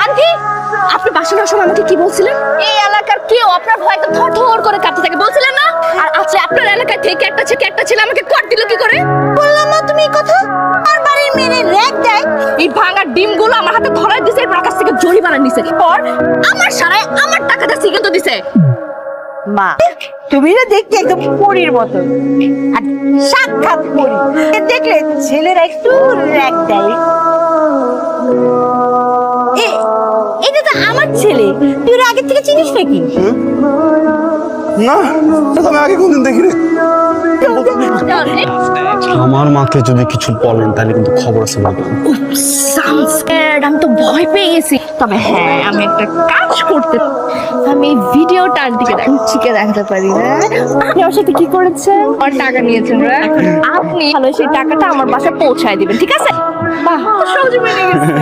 Aunty, আপনি বাসনের সময় আমাকে কি বলছিলেন? এই এলাকার কেউ আপনার ভয়তে থরথর করে কাঁপতে থাকে বলছিলেন না? আর আজকে আপনার এলাকায় থেকে একটা ছেলে আমাকে কর দিল কি করে? বললাম না তুমি এই কথা। আর বাড়ির মেয়ে রেগ দেয়। এই ভাঙা ডিমগুলো আমার হাতে ধরাই দিছে, এরপর কাছ থেকে জরিমানা নিছে। পর আমার সারায় আমার টাকাটা সিগারেট দিছে। মা, তুমি না দেখতে একদম পরীর মতো, আর সাক্ষাৎ পরী। এ দেখলে ছেলেরা একটু র্যাক দেয়। এটা তো আমার ছেলে, তুই ওর আগে থেকে চিনিস নাকি? না, আমি আগে কোনদিন দেখিনি। আমার মাকে যদি কিছু বলেন তাহলে কিন্তু খবর আছে বলবেন। আমি তো ভয় পেয়ে গেছি। তবে হ্যাঁ, আমি একটা কাজ করতে, আমি এই ভিডিওটা আন্টিকে চিকে দেখাতে পারি। হ্যাঁ, আপনি আমার সাথে কি করেছেন? আমার টাকা নিয়েছেন, আপনি ভালো সেই টাকাটা আমার বাসায় পৌঁছায় দিবেন, ঠিক আছে? বাহ, সহজে মেনে গেছে।